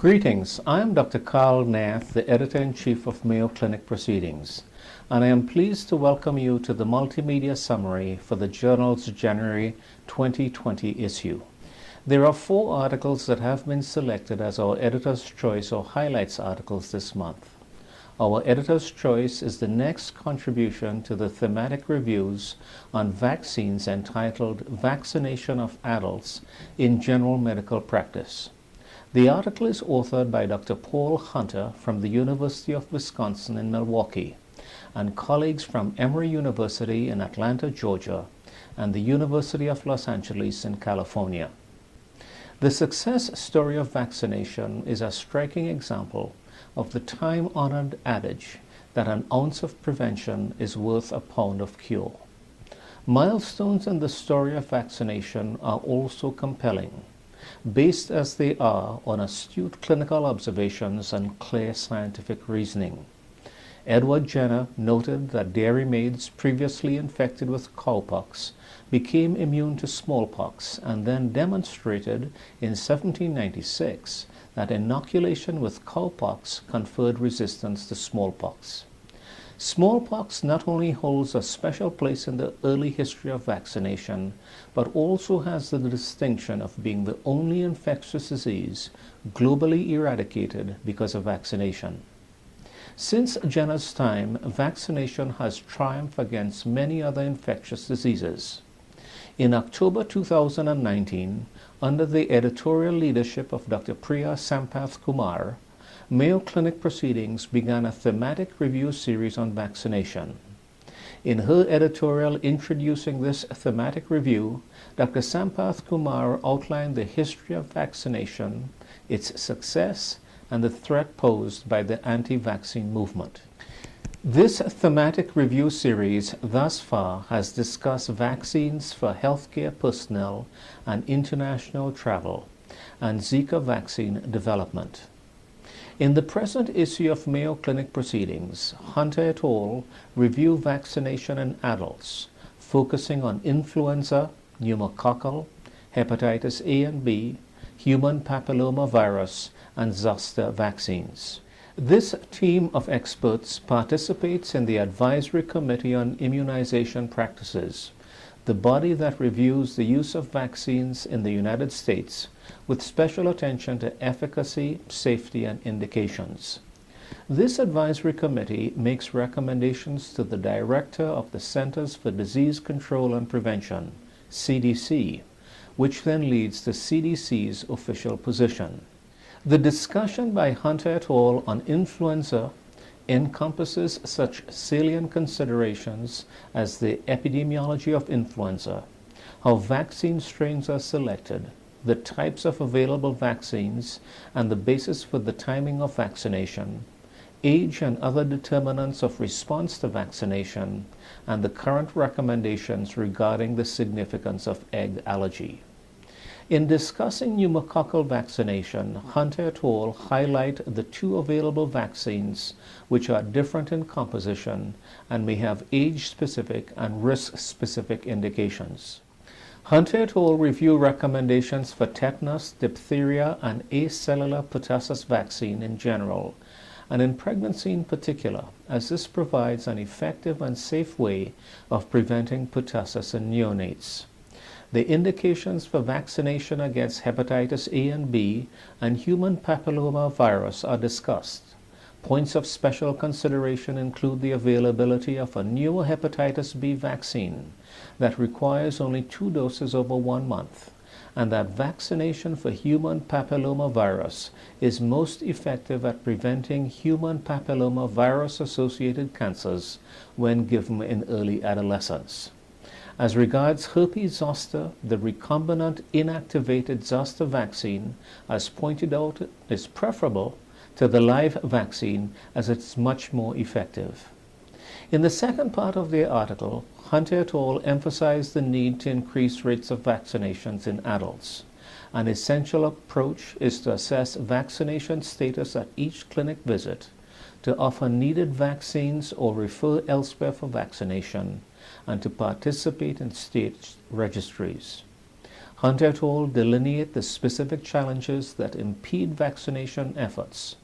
Greetings, I am Dr. Karl Nath, the Editor-in-Chief of Mayo Clinic Proceedings, and I am pleased to welcome you to the multimedia summary for the journal's January 2020 issue. There are 4 articles that have been selected as our Editor's Choice or Highlights articles this month. Our Editor's Choice is the next contribution to the thematic reviews on vaccines entitled Vaccination of Adults in General Medical Practice. The article is authored by Dr. Paul Hunter from the University of Wisconsin in Milwaukee and colleagues from Emory University in Atlanta, Georgia, and the University of Los Angeles in California. The success story of vaccination is a striking example of the time-honored adage that an ounce of prevention is worth a pound of cure. Milestones in the story of vaccination are also compelling, based as they are on astute clinical observations and clear scientific reasoning. Edward Jenner noted that dairymaids previously infected with cowpox became immune to smallpox and then demonstrated in 1796 that inoculation with cowpox conferred resistance to smallpox. Smallpox not only holds a special place in the early history of vaccination, but also has the distinction of being the only infectious disease globally eradicated because of vaccination. Since Jenner's time, vaccination has triumphed against many other infectious diseases. In October 2019, under the editorial leadership of Dr. Priya Sampath Kumar, Mayo Clinic Proceedings began a thematic review series on vaccination. In her editorial introducing this thematic review, Dr. Sampath Kumar outlined the history of vaccination, its success, and the threat posed by the anti-vaccine movement. This thematic review series thus far has discussed vaccines for healthcare personnel and international travel, and Zika vaccine development. In the present issue of Mayo Clinic Proceedings, Hunter et al. Review vaccination in adults, focusing on influenza, pneumococcal, hepatitis A and B, human papillomavirus, and zoster vaccines. This team of experts participates in the Advisory Committee on Immunization Practices, the body that reviews the use of vaccines in the United States with special attention to efficacy, safety, and indications. This advisory committee makes recommendations to the Director of the Centers for Disease Control and Prevention, CDC, which then leads to CDC's official position. The discussion by Hunter et al. On influenza encompasses such salient considerations as the epidemiology of influenza, how vaccine strains are selected, the types of available vaccines, and the basis for the timing of vaccination, age and other determinants of response to vaccination, and the current recommendations regarding the significance of egg allergy. In discussing pneumococcal vaccination, Hunter et al. Highlight the 2 available vaccines which are different in composition and may have age-specific and risk-specific indications. Hunter et al. Review recommendations for tetanus, diphtheria, and acellular pertussis vaccine in general, and in pregnancy in particular, as this provides an effective and safe way of preventing pertussis in neonates. The indications for vaccination against hepatitis A and B and human papillomavirus are discussed. Points of special consideration include the availability of a newer hepatitis B vaccine that requires only 2 doses over 1 month, and that vaccination for human papillomavirus is most effective at preventing human papillomavirus-associated cancers when given in early adolescence. As regards herpes zoster, the recombinant inactivated zoster vaccine, as pointed out, is preferable to the live vaccine as it's much more effective. In the second part of the article, Hunter et al. Emphasized the need to increase rates of vaccinations in adults. An essential approach is to assess vaccination status at each clinic visit, to offer needed vaccines or refer elsewhere for vaccination, and to participate in state registries. Hunt et al. Delineate the specific challenges that impede vaccination efforts.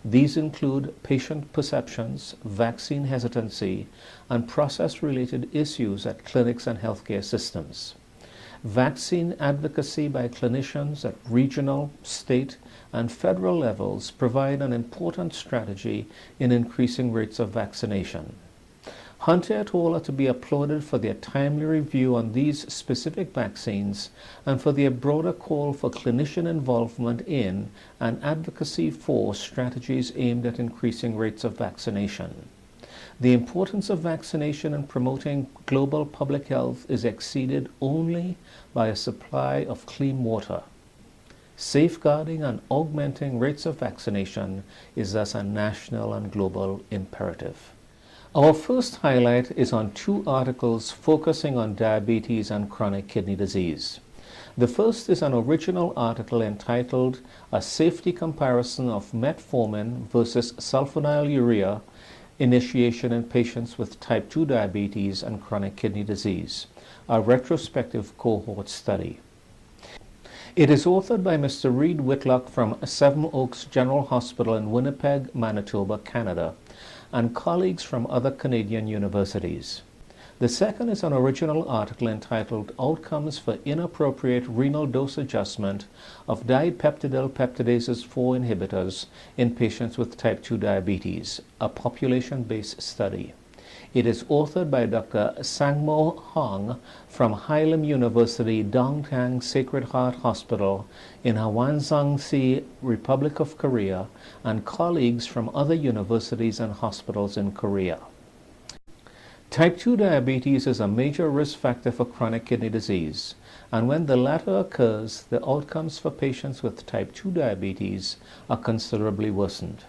These include patient perceptions, vaccine hesitancy, and process-related issues at clinics and healthcare systems. Vaccine advocacy by clinicians at regional, state, and federal levels provide an important strategy in increasing rates of vaccination. Hunter et al. Are to be applauded for their timely review on these specific vaccines and for their broader call for clinician involvement in and advocacy for strategies aimed at increasing rates of vaccination. The importance of vaccination in promoting global public health is exceeded only by a supply of clean water. Safeguarding and augmenting rates of vaccination is thus a national and global imperative. Our first highlight is on two articles focusing on diabetes and chronic kidney disease. The first is an original article entitled A Safety Comparison of Metformin versus Sulfonylurea Initiation in Patients with Type 2 Diabetes and Chronic Kidney Disease, a retrospective cohort study. It is authored by Mr. Reed Whitlock from Seven Oaks General Hospital in Winnipeg, Manitoba, Canada, and colleagues from other Canadian universities. The second is an original article entitled Outcomes for Inappropriate Renal Dose Adjustment of Dipeptidyl peptidases 4 inhibitors in Patients with Type 2 Diabetes, a population-based study. It is authored by Dr. Sangmo Hong from Hylam University Dongtang Sacred Heart Hospital in Hwangju-si, Republic of Korea, and colleagues from other universities and hospitals in Korea. Type 2 diabetes is a major risk factor for chronic kidney disease, and when the latter occurs, the outcomes for patients with type 2 diabetes are considerably worsened.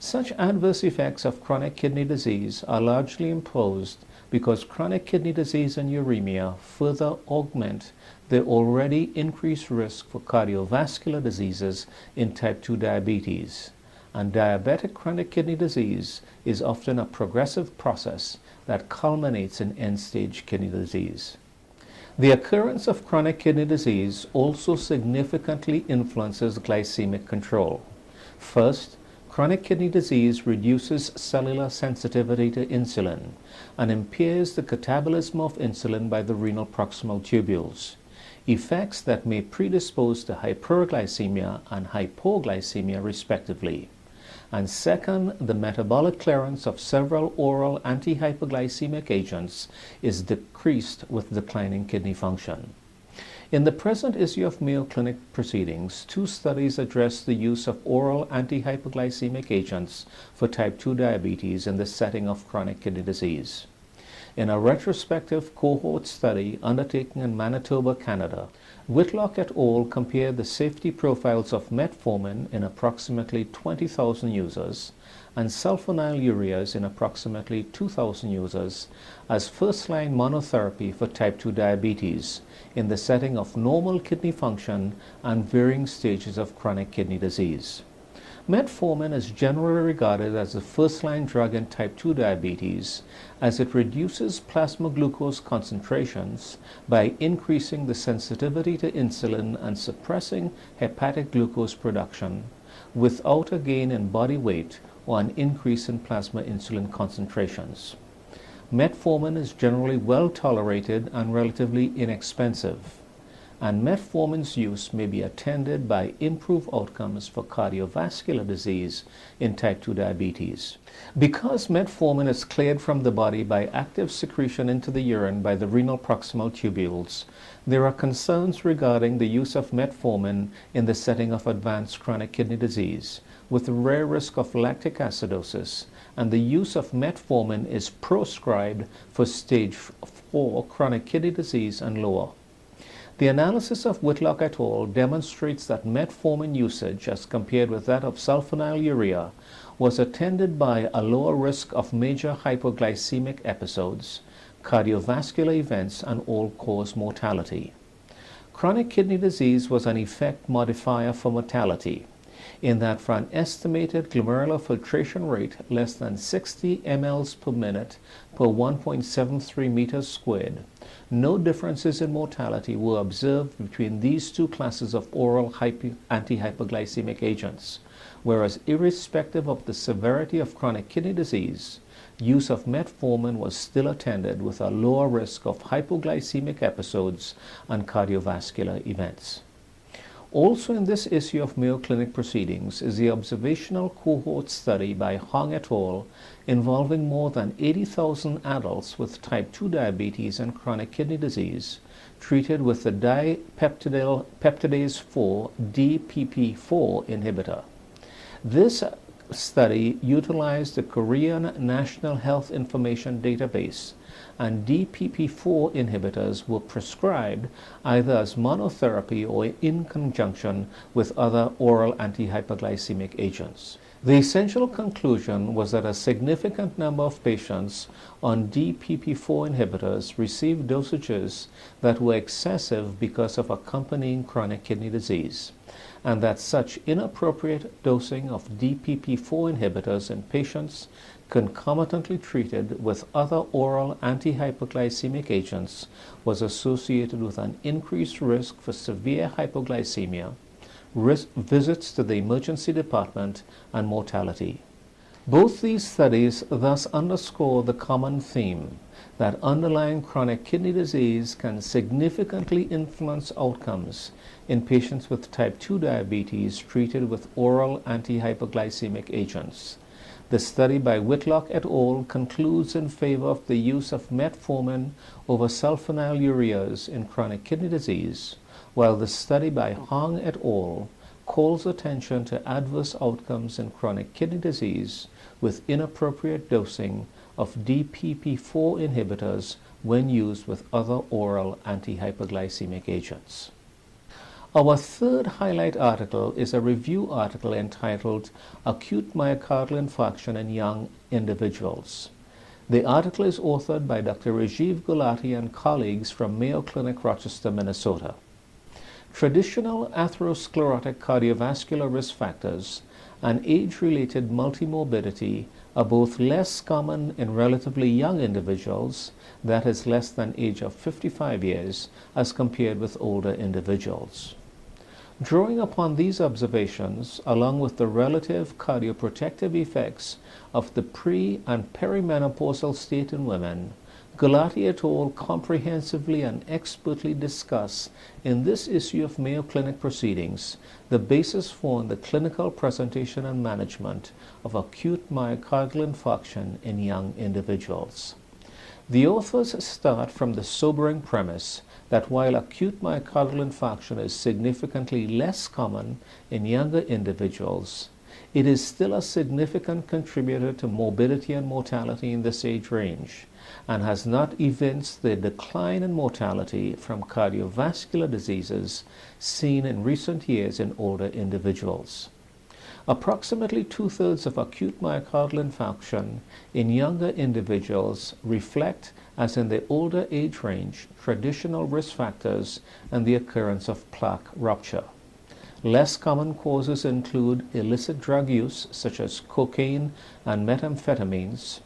Such adverse effects of chronic kidney disease are largely imposed because chronic kidney disease and uremia further augment the already increased risk for cardiovascular diseases in type 2 diabetes. And diabetic chronic kidney disease is often a progressive process that culminates in end-stage kidney disease. The occurrence of chronic kidney disease also significantly influences glycemic control. First, chronic kidney disease reduces cellular sensitivity to insulin and impairs the catabolism of insulin by the renal proximal tubules, effects that may predispose to hyperglycemia and hypoglycemia respectively. And second, the metabolic clearance of several oral antihyperglycemic agents is decreased with declining kidney function. In the present issue of Mayo Clinic Proceedings, two studies address the use of oral antihyperglycemic agents for type 2 diabetes in the setting of chronic kidney disease. In a retrospective cohort study undertaken in Manitoba, Canada, Whitlock et al. Compared the safety profiles of metformin in approximately 20,000 users and sulfonylureas in approximately 2,000 users as first-line monotherapy for type 2 diabetes in the setting of normal kidney function and varying stages of chronic kidney disease. Metformin is generally regarded as the first-line drug in type 2 diabetes as it reduces plasma glucose concentrations by increasing the sensitivity to insulin and suppressing hepatic glucose production without a gain in body weight or an increase in plasma insulin concentrations. Metformin is generally well tolerated and relatively inexpensive, and metformin's use may be attended by improved outcomes for cardiovascular disease in type 2 diabetes. Because metformin is cleared from the body by active secretion into the urine by the renal proximal tubules, there are concerns regarding the use of metformin in the setting of advanced chronic kidney disease, with a rare risk of lactic acidosis, and the use of metformin is proscribed for stage 4 chronic kidney disease and lower. The analysis of Whitlock et al. Demonstrates that metformin usage, as compared with that of sulfonylurea, was attended by a lower risk of major hypoglycemic episodes, cardiovascular events, and all-cause mortality. Chronic kidney disease was an effect modifier for mortality. in that for an estimated glomerular filtration rate less than 60 mLs per minute per 1.73 meters squared, no differences in mortality were observed between these two classes of oral antihyperglycemic agents, whereas irrespective of the severity of chronic kidney disease, use of metformin was still attended with a lower risk of hypoglycemic episodes and cardiovascular events. Also in this issue of Mayo Clinic Proceedings is the observational cohort study by Hong et al. Involving more than 80,000 adults with type 2 diabetes and chronic kidney disease treated with the dipeptidase 4 DPP4 inhibitor. This study utilized the Korean National Health Information Database, and DPP4 inhibitors were prescribed either as monotherapy or in conjunction with other oral antihyperglycemic agents. The essential conclusion was that a significant number of patients on DPP4 inhibitors received dosages that were excessive because of accompanying chronic kidney disease, and that such inappropriate dosing of DPP4 inhibitors in patients concomitantly treated with other oral antihyperglycemic agents was associated with an increased risk for severe hypoglycemia, visits to the emergency department, and mortality. Both these studies thus underscore the common theme that underlying chronic kidney disease can significantly influence outcomes in patients with type 2 diabetes treated with oral antihyperglycemic agents. The study by Whitlock et al. Concludes in favor of the use of metformin over sulfonylureas in chronic kidney disease, while the study by Hong et al. Calls attention to adverse outcomes in chronic kidney disease with inappropriate dosing of DPP4 inhibitors when used with other oral antihyperglycemic agents. Our third highlight article is a review article entitled Acute Myocardial Infarction in Young Individuals. The article is authored by Dr. Rajiv Gulati and colleagues from Mayo Clinic, Rochester, Minnesota. Traditional atherosclerotic cardiovascular risk factors and age-related multimorbidity are both less common in relatively young individuals, that is less than age of 55 years, as compared with older individuals. Drawing upon these observations, along with the relative cardioprotective effects of the pre- and perimenopausal state in women, Gulati et al. Comprehensively and expertly discuss in this issue of Mayo Clinic Proceedings the basis for the clinical presentation and management of acute myocardial infarction in young individuals. The authors start from the sobering premise that while acute myocardial infarction is significantly less common in younger individuals, it is still a significant contributor to morbidity and mortality in this age range, and has not evinced the decline in mortality from cardiovascular diseases seen in recent years in older individuals. Approximately two-thirds of acute myocardial infarction in younger individuals reflect, as in the older age range, traditional risk factors and the occurrence of plaque rupture. Less common causes include illicit drug use such as cocaine and methamphetamines,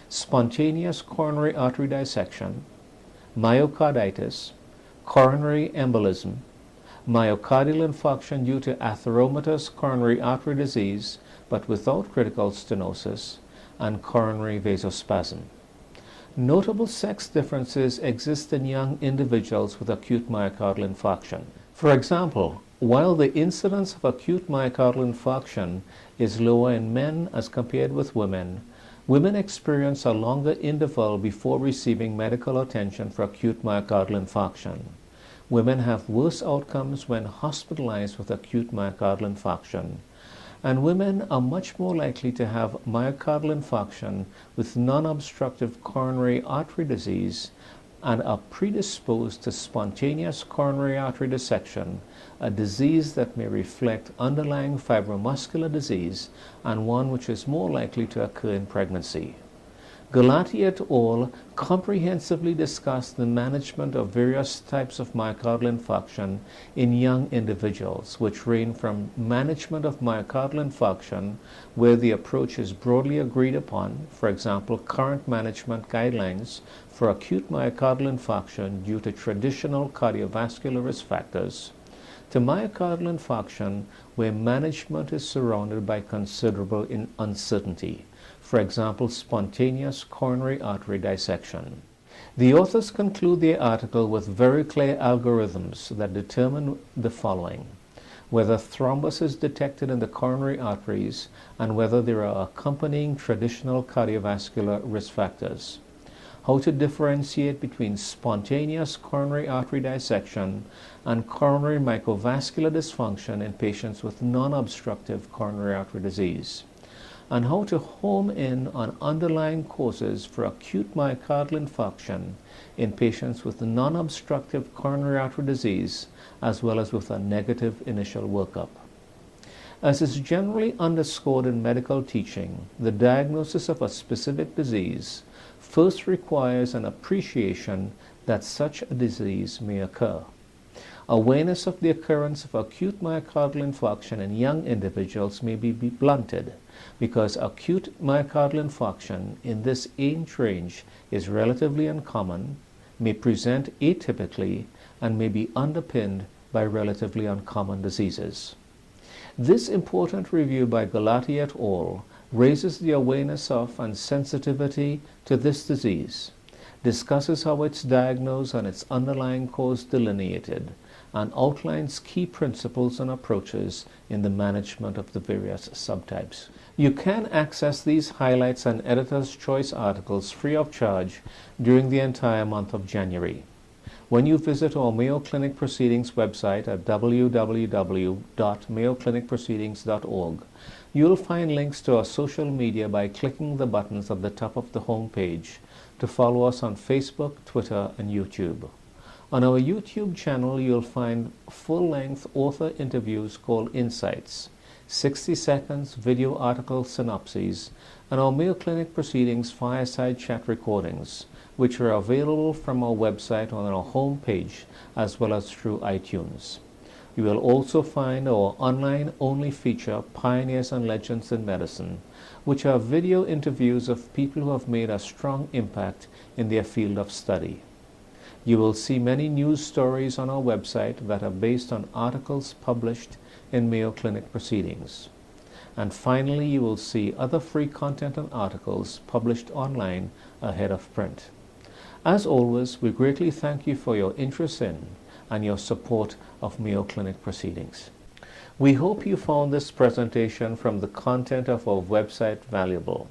spontaneous coronary artery dissection, myocarditis, coronary embolism, myocardial infarction due to atheromatous coronary artery disease but without critical stenosis, and coronary vasospasm. Notable sex differences exist in young individuals with acute myocardial infarction. For example, while the incidence of acute myocardial infarction is lower in men as compared with women, women experience a longer interval before receiving medical attention for acute myocardial infarction. Women have worse outcomes when hospitalized with acute myocardial infarction, and women are much more likely to have myocardial infarction with non-obstructive coronary artery disease and are predisposed to spontaneous coronary artery dissection, a disease that may reflect underlying fibromuscular disease and one which is more likely to occur in pregnancy. Galati et al. Comprehensively discussed the management of various types of myocardial infarction in young individuals, which range from management of myocardial infarction, where the approach is broadly agreed upon, for example, current management guidelines for acute myocardial infarction due to traditional cardiovascular risk factors, to myocardial infarction, where management is surrounded by considerable uncertainty, for example, spontaneous coronary artery dissection. The authors conclude their article with very clear algorithms that determine the following: whether thrombus is detected in the coronary arteries and whether there are accompanying traditional cardiovascular risk factors, how to differentiate between spontaneous coronary artery dissection and coronary microvascular dysfunction in patients with non-obstructive coronary artery disease, and how to home in on underlying causes for acute myocardial infarction in patients with non-obstructive coronary artery disease, as well as with a negative initial workup. As is generally underscored in medical teaching, the diagnosis of a specific disease first requires an appreciation that such a disease may occur. Awareness of the occurrence of acute myocardial infarction in young individuals may be blunted because acute myocardial infarction in this age range is relatively uncommon, may present atypically, and may be underpinned by relatively uncommon diseases. This important review by Galati et al. Raises the awareness of and sensitivity to this disease, discusses how it's diagnosed and its underlying cause delineated, and outlines key principles and approaches in the management of the various subtypes. You can access these highlights and editor's choice articles free of charge during the entire month of January. When you visit our Mayo Clinic Proceedings website at www.mayoclinicproceedings.org, you'll find links to our social media by clicking the buttons at the top of the home page to follow us on Facebook, Twitter, and YouTube. On our YouTube channel, you'll find full-length author interviews called Insights, 60 seconds video article synopses, and our Mayo Clinic Proceedings fireside chat recordings, which are available from our website on our home page as well as through iTunes. You will also find our online-only feature, Pioneers and Legends in Medicine, which are video interviews of people who have made a strong impact in their field of study. You will see many news stories on our website that are based on articles published in Mayo Clinic Proceedings. And finally, you will see other free content and articles published online ahead of print. As always, we greatly thank you for your interest in and your support of Mayo Clinic Proceedings. We hope you found this presentation from the content of our website valuable.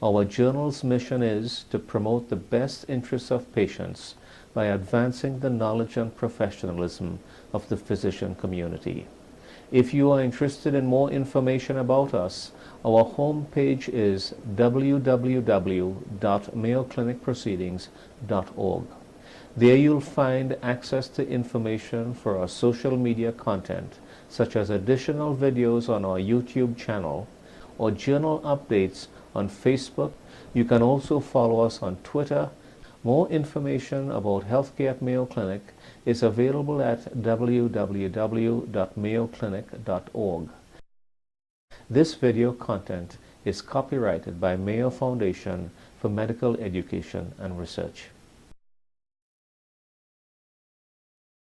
Our journal's mission is to promote the best interests of patients by advancing the knowledge and professionalism of the physician community. If you are interested in more information about us, our homepage is www.mayoclinicproceedings.org. There you'll find access to information for our social media content, such as additional videos on our YouTube channel or journal updates on Facebook. You can also follow us on Twitter. More information about healthcare at Mayo Clinic is available at www.mayoclinic.org. This video content is copyrighted by Mayo Foundation for Medical Education and Research.